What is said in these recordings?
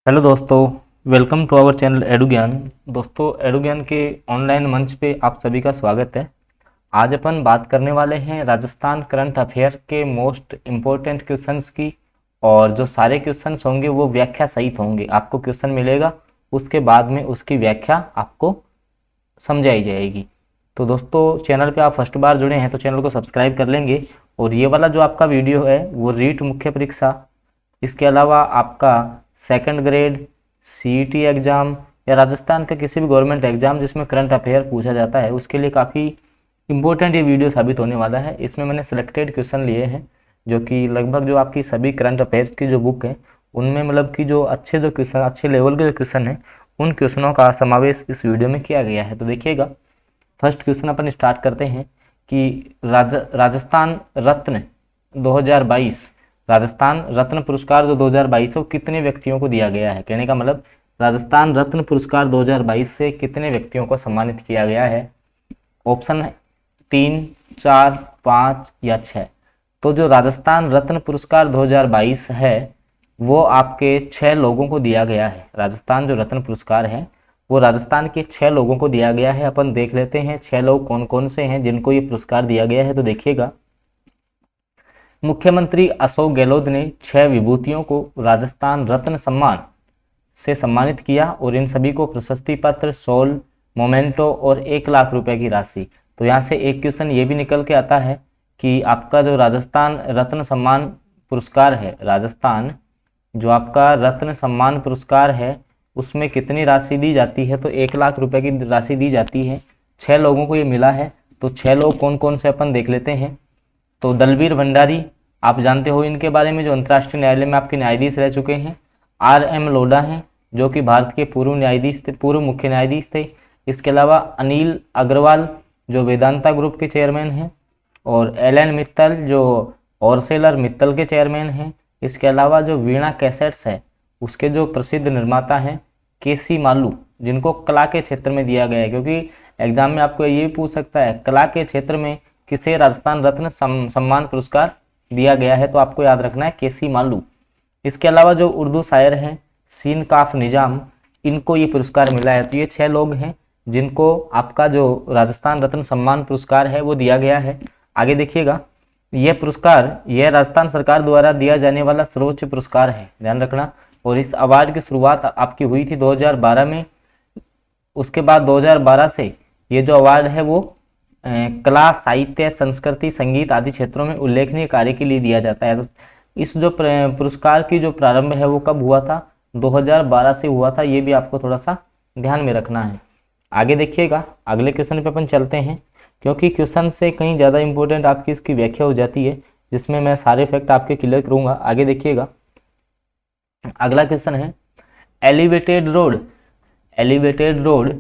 Hello दोस्तों, welcome to our channel एडु ज्ञान। दोस्तों, एडु ज्ञान के ऑनलाइन मंच पे आप सभी का स्वागत है। आज अपन बात करने वाले हैं राजस्थान करंट अफेयर के मोस्ट इम्पोर्टेंट क्वेश्चंस की। और जो सारे क्वेश्चंस होंगे वो व्याख्या सहित होंगे। आपको क्वेश्चन मिलेगा, उसके बाद में उसकी व्याख्या आपको समझाई जाएगी। तो दोस्तों, चैनल पे आप फर्स्ट बार जुड़े हैं तो चैनल को सब्सक्राइब कर लेंगे। और ये वाला जो आपका वीडियो है वो रीट मुख्य परीक्षा, इसके अलावा आपका सेकंड ग्रेड, सीईटी एग्ज़ाम या राजस्थान का किसी भी गवर्नमेंट एग्ज़ाम जिसमें करंट अफेयर पूछा जाता है उसके लिए काफ़ी इंपॉर्टेंट ये वीडियो साबित होने वाला है। इसमें मैंने सिलेक्टेड क्वेश्चन लिए हैं जो कि लगभग जो आपकी सभी करंट अफेयर्स की जो बुक है उनमें मतलब कि जो क्वेश्चन, अच्छे लेवल के जो क्वेश्चन हैं उन क्वेश्चनों का समावेश इस वीडियो में किया गया है। तो देखिएगा, फर्स्ट क्वेश्चन अपन स्टार्ट करते हैं कि राजस्थान रत्न 2022, राजस्थान रत्न पुरस्कार जो 2022 है वो कितने व्यक्तियों को दिया गया है। कहने का मतलब राजस्थान रत्न पुरस्कार 2022 से कितने व्यक्तियों को सम्मानित किया गया है। ऑप्शन है 3, 4, 5 या 6। तो जो राजस्थान रत्न पुरस्कार 2022 है वो आपके 6 लोगों को दिया गया है। राजस्थान जो रत्न पुरस्कार है वो राजस्थान के 6 लोगों को दिया गया है। अपन देख लेते हैं 6 लोग कौन कौन से हैं जिनको ये पुरस्कार दिया गया है। तो देखिएगा, मुख्यमंत्री अशोक गहलोत ने 6 विभूतियों को राजस्थान रत्न सम्मान से सम्मानित किया और इन सभी को प्रशस्ति पत्र, शॉल, मोमेंटो और 1 लाख रुपए की राशि। तो यहाँ से एक क्वेश्चन ये भी निकल के आता है कि आपका जो राजस्थान रत्न सम्मान पुरस्कार है, राजस्थान जो आपका रत्न सम्मान पुरस्कार है उसमें कितनी राशि दी जाती है। तो 1 लाख रुपए की राशि दी जाती है। 6 लोगों को ये मिला है। तो 6 लोग कौन कौन से अपन देख लेते हैं। तो दलबीर भंडारी, आप जानते हो इनके बारे में, जो अंतर्राष्ट्रीय न्यायालय में आपके न्यायाधीश रह चुके हैं। RM लोढ़ा हैं जो कि भारत के पूर्व न्यायाधीश थे, पूर्व मुख्य न्यायाधीश थे। इसके अलावा अनिल अग्रवाल जो वेदांता ग्रुप के चेयरमैन हैं, और LN मित्तल जो ऑर्सेलर मित्तल के चेयरमैन हैं। इसके अलावा जो वीणा कैसेट्स है उसके जो प्रसिद्ध निर्माता हैं KC मालू, जिनको कला के क्षेत्र में दिया गया है, क्योंकि एग्जाम में आपको ये भी पूछ सकता है कला के क्षेत्र में किसे राजस्थान रत्न सम्मान पुरस्कार दिया गया है। तो आपको याद रखना है KC मालू। इसके अलावा जो उर्दू शायर हैं सीन काफ निजाम, इनको ये पुरस्कार मिला है। तो ये 6 लोग हैं जिनको आपका जो राजस्थान रत्न सम्मान पुरस्कार है वो दिया गया है। आगे देखिएगा, यह पुरस्कार यह राजस्थान सरकार द्वारा दिया जाने वाला सर्वोच्च पुरस्कार है, ध्यान रखना। और इस अवार्ड की शुरुआत आपकी हुई थी 2012 में। उसके बाद 2012 से ये जो अवार्ड है वो कला, साहित्य, संस्कृति, संगीत आदि क्षेत्रों में उल्लेखनीय कार्य के लिए दिया जाता है। तो इस जो पुरस्कार की जो प्रारंभ है वो कब हुआ था, 2012 से हुआ था। ये भी आपको थोड़ा सा ध्यान में रखना है। आगे देखिएगा, अगले क्वेश्चन पे अपन चलते हैं, क्योंकि क्वेश्चन से कहीं ज़्यादा इंपॉर्टेंट आपकी इसकी व्याख्या हो जाती है, जिसमें मैं सारे फैक्ट आपके क्लियर करूँगा। आगे देखिएगा, अगला क्वेश्चन है elevated road, elevated road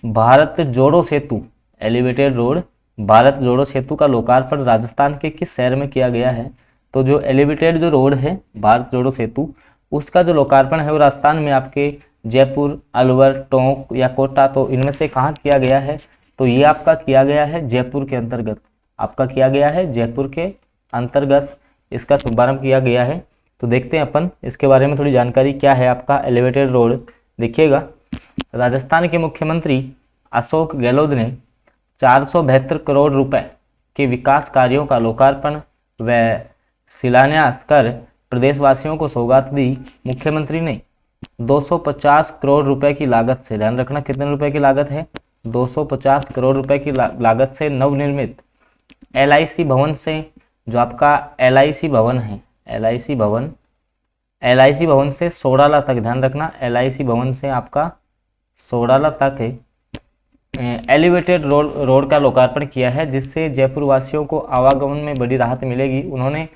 Bharat जोड़ो सेतु, एलिवेटेड रोड भारत जोड़ो सेतु का लोकार्पण राजस्थान के किस शहर में किया गया है। तो जो एलिवेटेड जो रोड है भारत जोड़ो सेतु, उसका जो लोकार्पण है वो राजस्थान में आपके जयपुर, अलवर, टोंक या कोटा, तो इनमें से कहाँ किया गया है। तो ये आपका किया गया है जयपुर के अंतर्गत, आपका किया गया है जयपुर के अंतर्गत इसका शुभारंभ किया गया है। तो देखते हैं अपन इसके बारे में थोड़ी जानकारी क्या है आपका एलिवेटेड रोड। देखिएगा, राजस्थान के मुख्यमंत्री अशोक गहलोत ने 472 करोड़ रुपए के विकास कार्यों का लोकार्पण व शिलान्यास कर प्रदेशवासियों को सौगात दी। मुख्यमंत्री ने 250 करोड़ रुपए की लागत से, ध्यान रखना कितने रुपए की लागत है, 250 करोड़ रुपए की लागत से नवनिर्मित LIC भवन से, जो आपका LIC भवन है, LIC भवन से सोडाला तक, ध्यान रखना LIC भवन से आपका सोडाला तक है, एलिवेटेड रोड का लोकार्पण किया है, जिससे जयपुर वासियों को आवागमन में बड़ी राहत मिलेगी। उन्होंने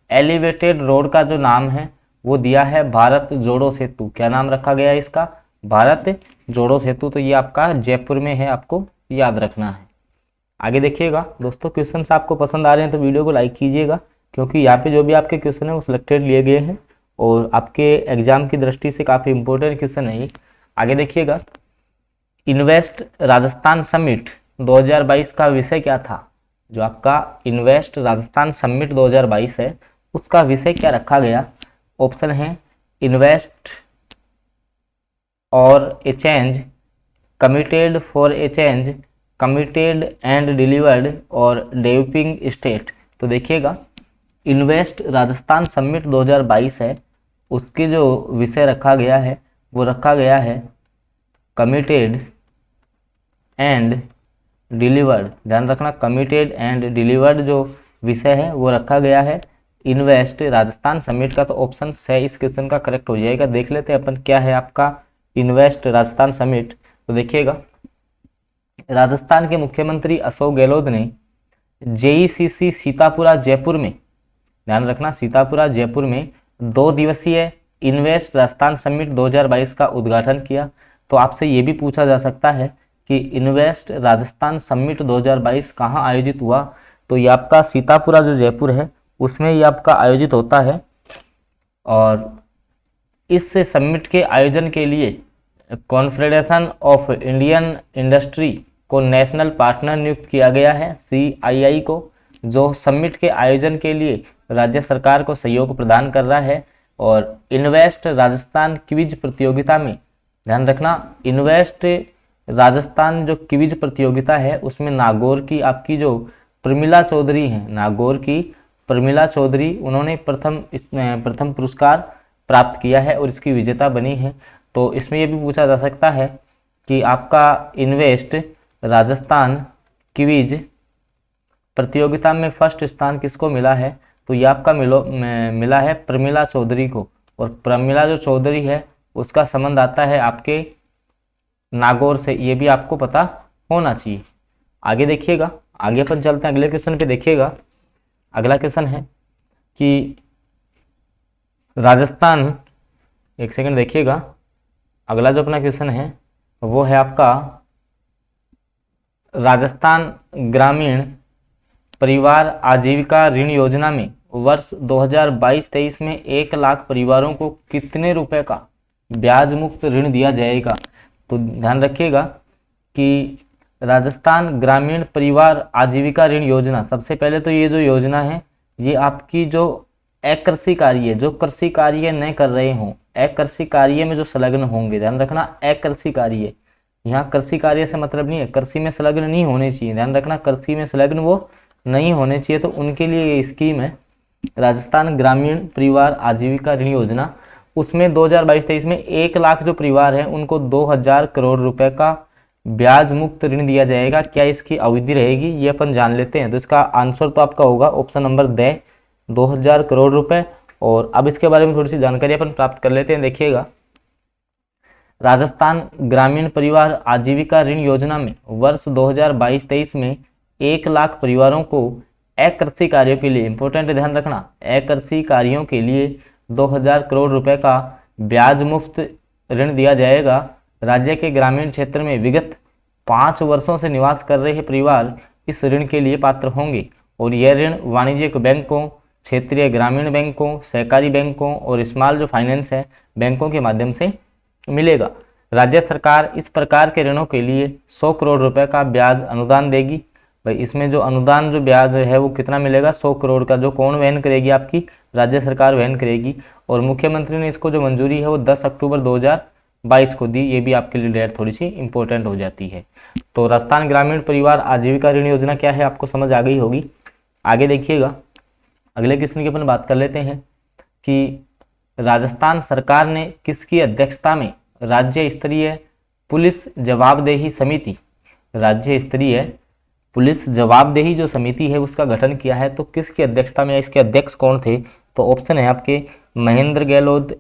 एलिवेटेड रोड का जो नाम है वो दिया है भारत जोड़ो सेतु। क्या नाम रखा गया है इसका, भारत जोड़ो सेतु। तो ये आपका जयपुर में है, आपको याद रखना है। आगे देखिएगा दोस्तों, क्वेश्चन आपको पसंद आ रहे हैं तो वीडियो को लाइक कीजिएगा, क्योंकि यहाँ पे जो भी आपके क्वेश्चन है वो सिलेक्टेड लिए गए हैं और आपके एग्जाम की दृष्टि से काफ़ी इंपॉर्टेंट क्वेश्चन है ये। आगे देखिएगा, इन्वेस्ट राजस्थान समिट 2022 का विषय क्या था। जो आपका इन्वेस्ट राजस्थान समिट 2022 है उसका विषय क्या रखा गया। ऑप्शन है इन्वेस्ट और ए change, committed for a change, committed and delivered और डेवलपिंग स्टेट। तो देखिएगा इन्वेस्ट राजस्थान समिट 2022 है, उसके जो विषय रखा गया है वो रखा गया है कमिटेड एंड डिलीवर्ड। ध्यान रखना, कमिटेड एंड डिलीवर्ड जो विषय है वो रखा गया है इन्वेस्ट राजस्थान समिट का। तो ऑप्शन से इस क्वेश्चन का करेक्ट हो जाएगा। देख लेते हैं अपन क्या है आपका इन्वेस्ट राजस्थान समिट। तो देखिएगा राजस्थान के मुख्यमंत्री अशोक गहलोत ने जेईसीसी सीतापुरा जयपुर में, ध्यान रखना सीतापुरा जयपुर में 2 दिवसीय इन्वेस्ट राजस्थान समिट 2022 का उद्घाटन किया। तो आपसे ये भी पूछा जा सकता है कि इन्वेस्ट राजस्थान समिट 2022 कहाँ आयोजित हुआ। तो ये आपका सीतापुरा जो जयपुर है उसमें ये आपका आयोजित होता है। और इस समिट के आयोजन के लिए कॉन्फेडरेशन ऑफ इंडियन इंडस्ट्री को नेशनल पार्टनर नियुक्त किया गया है, CII को, जो समिट के आयोजन के लिए राज्य सरकार को सहयोग प्रदान कर रहा है। और इन्वेस्ट राजस्थान क्विज प्रतियोगिता में, ध्यान रखना इन्वेस्ट राजस्थान जो क्विज प्रतियोगिता है उसमें नागौर की आपकी जो प्रमिला चौधरी हैं, नागौर की प्रमिला चौधरी, उन्होंने प्रथम पुरस्कार प्राप्त किया है और इसकी विजेता बनी है। तो इसमें यह भी पूछा जा सकता है कि आपका इन्वेस्ट राजस्थान क्विज प्रतियोगिता में फर्स्ट स्थान किसको मिला है। तो ये आपका मिला है प्रमिला चौधरी को। और प्रमिला जो चौधरी है उसका संबंध आता है आपके नागौर से, ये भी आपको पता होना चाहिए। आगे देखिएगा, आगे अपन चलते हैं अगले क्वेश्चन पे। देखिएगा अगला क्वेश्चन है कि राजस्थान, एक सेकंड देखिएगा, अगला जो अपना क्वेश्चन है वो है आपका राजस्थान ग्रामीण परिवार आजीविका ऋण योजना में वर्ष 2022-23 में 1 लाख परिवारों को कितने रुपए का ब्याज मुक्त ऋण दिया जाएगा। तो ध्यान रखिएगा कि राजस्थान ग्रामीण परिवार आजीविका ऋण योजना, सबसे पहले तो ये जो योजना है ये आपकी जो अकृषि कार्य, जो कृषि कार्य नहीं कर रहे हों, अकृषि कार्य में जो संलग्न होंगे, ध्यान रखना अकृषि कार्य, यहाँ कृषि कार्य से मतलब नहीं है, कृषि में संलग्न नहीं होने चाहिए, ध्यान रखना कृषि में संलग्न वो नहीं होने चाहिए। तो उनके लिए ये स्कीम है राजस्थान ग्रामीण परिवार आजीविका ऋण योजना। उसमें 2022-23 में 1 लाख जो परिवार है उनको 2000 करोड़ रुपए का ब्याज मुक्त ऋण दिया जाएगा। क्या इसकी अवधि रहेगी ये अपन जान लेते हैं। तो इसका आंसर तो आपका होगा ऑप्शन नंबर द 2000 करोड़ रुपए। और अब इसके बारे में थोड़ी सी जानकारी अपन प्राप्त कर लेते हैं। देखिएगा राजस्थान ग्रामीण परिवार आजीविका ऋण योजना में वर्ष 2022-23 में 1 लाख परिवारों को अकृषि कार्यों के लिए, इंपॉर्टेंट ध्यान रखना, अकृषि कार्यों के लिए 2000 करोड़ रुपए का ब्याज मुक्त ऋण दिया जाएगा। राज्य के ग्रामीण क्षेत्र में विगत 5 वर्षों से निवास कर रहे परिवार इस ऋण के लिए पात्र होंगे और यह ऋण वाणिज्यिक बैंकों, क्षेत्रीय ग्रामीण बैंकों, सहकारी बैंकों और स्मॉल जो फाइनेंस है बैंकों के माध्यम से मिलेगा। राज्य सरकार इस प्रकार के ऋणों के लिए 100 करोड़ रुपए का ब्याज अनुदान देगी। भाई इसमें जो अनुदान जो ब्याज है वो कितना मिलेगा, 100 करोड़ का, जो कौन वहन करेगी, आपकी राज्य सरकार वहन करेगी। और मुख्यमंत्री ने इसको जो मंजूरी है वो 10 अक्टूबर 2022 को दी। ये भी आपके लिए डेट थोड़ी सी इंपॉर्टेंट हो जाती है। तो राजस्थान ग्रामीण परिवार आजीविका ऋण योजना क्या है आपको समझ आ गई होगी। आगे देखिएगा अगले क्वेश्चन की अपन बात कर लेते हैं कि राजस्थान सरकार ने किसकी अध्यक्षता में राज्य स्तरीय पुलिस जवाबदेही समिति, राज्य स्तरीय पुलिस जवाबदेही जो समिति है उसका गठन किया है। तो किसकी अध्यक्षता में, इसके अध्यक्ष कौन थे। तो ऑप्शन है आपके महेंद्र गहलोत,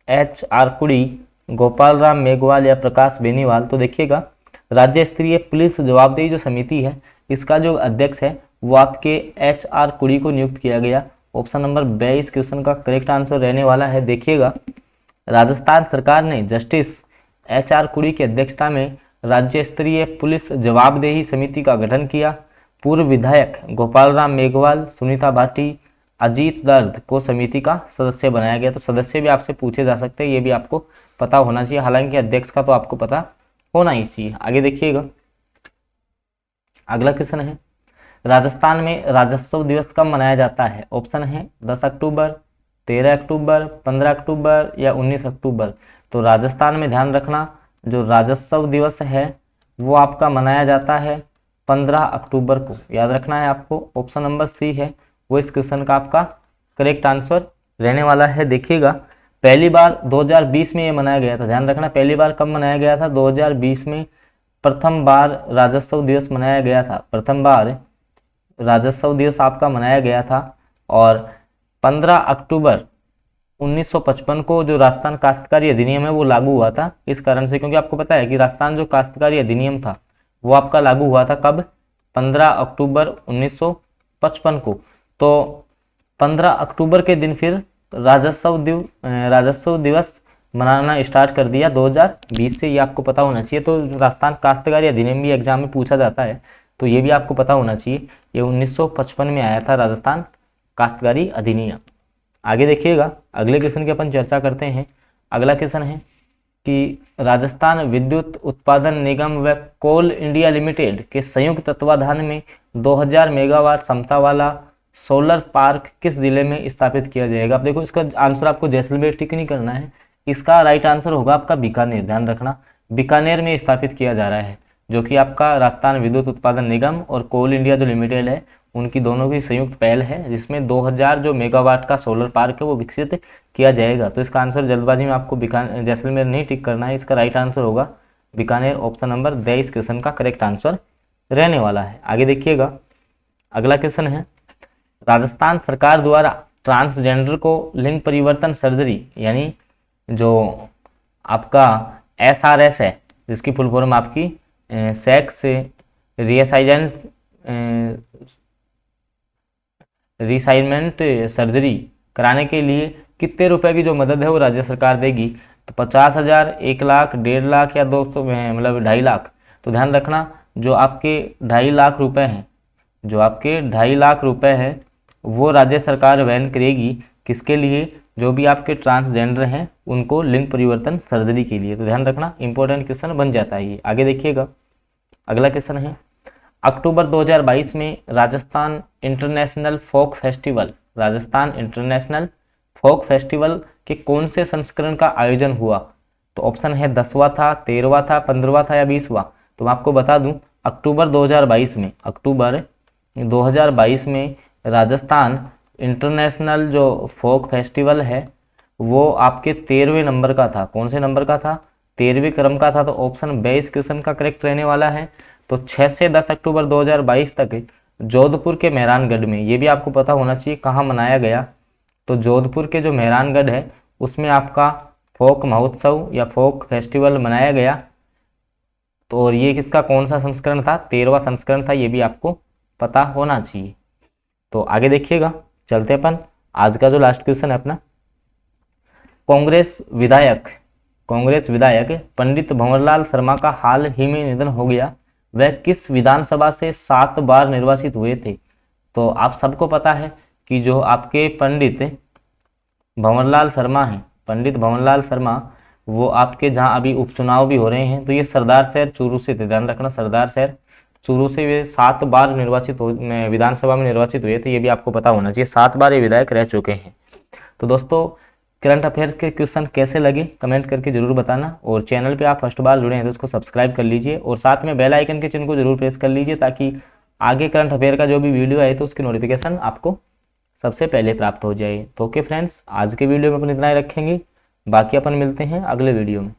HR कुड़ी, गोपाल राम मेघवाल या प्रकाश बेनीवाल। तो देखिएगा राज्य स्तरीय पुलिस जवाबदेही जो समिति है इसका जो अध्यक्ष है वो आपके HR कुड़ी को नियुक्त किया गया। ऑप्शन नंबर 22 क्वेश्चन का करेक्ट आंसर रहने वाला है। देखिएगा राजस्थान सरकार ने जस्टिस HR कुड़ी की अध्यक्षता में राज्य स्तरीय पुलिस जवाबदेही समिति का गठन किया। पूर्व विधायक गोपाल राम मेघवाल, सुनीता भाटी, अजीत दर्द को समिति का सदस्य बनाया गया। तो सदस्य भी आपसे पूछे जा सकते हैं, ये भी आपको पता होना चाहिए। हालांकि अध्यक्ष का तो आपको पता होना ही चाहिए। आगे देखिएगा अगला क्वेश्चन है राजस्थान में राजस्व दिवस कब मनाया जाता है। ऑप्शन है 10 अक्टूबर, 13 अक्टूबर, 15 अक्टूबर या 19 अक्टूबर। तो राजस्थान में ध्यान रखना जो राज्योत्सव दिवस है वो आपका मनाया जाता है 15 अक्टूबर को, याद रखना है आपको। ऑप्शन नंबर सी है वो इस क्वेश्चन का आपका करेक्ट आंसर रहने वाला है। देखिएगा पहली बार 2020 में ये मनाया गया था, ध्यान रखना पहली बार कब मनाया गया था, 2020 में प्रथम बार राज्योत्सव दिवस मनाया गया था, प्रथम बार राज्योत्सव दिवस आपका मनाया गया था। और 15 अक्टूबर 1955 को जो राजस्थान काश्तकारी अधिनियम है वो लागू हुआ था, इस कारण से, क्योंकि आपको पता है कि राजस्थान जो काश्तकारी अधिनियम था वो आपका लागू हुआ था कब, 15 अक्टूबर 1955 को। तो 15 अक्टूबर के दिन फिर राज्योत्सव दिवस मनाना स्टार्ट कर दिया 2020 से, ये आपको पता होना चाहिए। तो राजस्थान काश्तकारी अधिनियम भी एग्जाम में पूछा जाता है, तो ये भी आपको पता होना चाहिए, ये 1955 में आया था राजस्थान काश्तकारी अधिनियम। आगे देखिएगा अगले क्वेश्चन की अपन चर्चा करते हैं। अगला क्वेश्चन है कि राजस्थान विद्युत उत्पादन निगम व कोल इंडिया लिमिटेड के संयुक्त तत्वाधान में 2000 मेगावाट क्षमता वाला सोलर पार्क किस जिले में स्थापित किया जाएगा। अब देखो इसका आंसर आपको जैसलमेर टिक नहीं करना है, इसका राइट आंसर होगा आपका बीकानेर। ध्यान रखना बीकानेर में स्थापित किया जा रहा है, जो कि आपका राजस्थान विद्युत उत्पादन निगम और कोल इंडिया जो लिमिटेड है उनकी दोनों की संयुक्त पहल है, जिसमें 2000 जो मेगावाट का सोलर पार्क है वो विकसित किया जाएगा। तो इसका आंसर जल्दबाजी में आपको जैसलमेर नहीं टिक करना है, इसका राइट आंसर होगा बीकानेर। ऑप्शन नंबर द इस क्वेश्चन का करेक्ट आंसर रहने वाला है। आगे देखिएगा अगला क्वेश्चन है, राजस्थान सरकार द्वारा ट्रांसजेंडर को लिंग परिवर्तन सर्जरी यानी जो आपका SRS है, जिसकी फुल फॉर्म आपकी सेक्स रिसाइनमेंट सर्जरी कराने के लिए कितने रुपए की जो मदद है वो राज्य सरकार देगी। तो 50,000, 1 लाख, 1.5 लाख या 200 मतलब 2.5 लाख। तो ध्यान रखना जो आपके 2.5 लाख रुपए हैं, जो आपके 2.5 लाख रुपए हैं वो राज्य सरकार वहन करेगी, किसके लिए, जो भी आपके ट्रांसजेंडर हैं उनको लिंग परिवर्तन सर्जरी के लिए। तो ध्यान रखना इंपॉर्टेंट क्वेश्चन बन जाता है ये। आगे देखिएगा अगला क्वेश्चन है, अक्टूबर 2022 में राजस्थान इंटरनेशनल फोक फेस्टिवल के कौन से संस्करण का आयोजन हुआ। तो ऑप्शन है 10वां था, 13वां था, 15वां था या 20वां। तो मैं आपको बता दूं अक्टूबर 2022 में राजस्थान इंटरनेशनल जो फोक फेस्टिवल है वो आपके 13वें नंबर का था। कौन से नंबर का था, 13वें क्रम का था। तो ऑप्शन बे इस क्वेश्चन का करेक्ट रहने वाला है। तो 6 से 10 अक्टूबर 2022 तक जोधपुर के मेहरानगढ़ में, ये भी आपको पता होना चाहिए कहाँ मनाया गया। तो जोधपुर के जो मेहरानगढ़ है उसमें आपका फोक महोत्सव या फोक फेस्टिवल मनाया गया। तो और ये किसका कौन सा संस्करण था, 13वां संस्करण था, ये भी आपको पता होना चाहिए। तो आगे देखिएगा चलते अपन आज का जो लास्ट क्वेश्चन है अपना, कांग्रेस विधायक पंडित भंवरलाल शर्मा का हाल ही में निधन हो गया, वह किस विधानसभा से 7 बार निर्वाचित हुए थे। तो आप सबको पता है कि जो आपके पंडित भंवरलाल शर्मा हैं, पंडित भंवरलाल शर्मा वो आपके जहां अभी उपचुनाव भी हो रहे हैं तो ये सरदार शहर चूरू से थे। ध्यान रखना सरदार शहर चूरू से वे 7 बार विधानसभा में निर्वाचित हुए थे, ये भी आपको पता होना चाहिए। 7 बार ये विधायक रह चुके हैं। तो दोस्तों करंट अफेयर्स के क्वेश्चन कैसे लगे कमेंट करके जरूर बताना, और चैनल पे आप फर्स्ट बार जुड़े हैं तो उसको सब्सक्राइब कर लीजिए और साथ में बेल आइकन के चिन्ह को जरूर प्रेस कर लीजिए, ताकि आगे करंट अफेयर का जो भी वीडियो आए तो उसकी नोटिफिकेशन आपको सबसे पहले प्राप्त हो जाए। तो ओके फ्रेंड्स, आज के वीडियो में अपन इतना ही रखेंगे, बाकी अपन मिलते हैं अगले वीडियो में।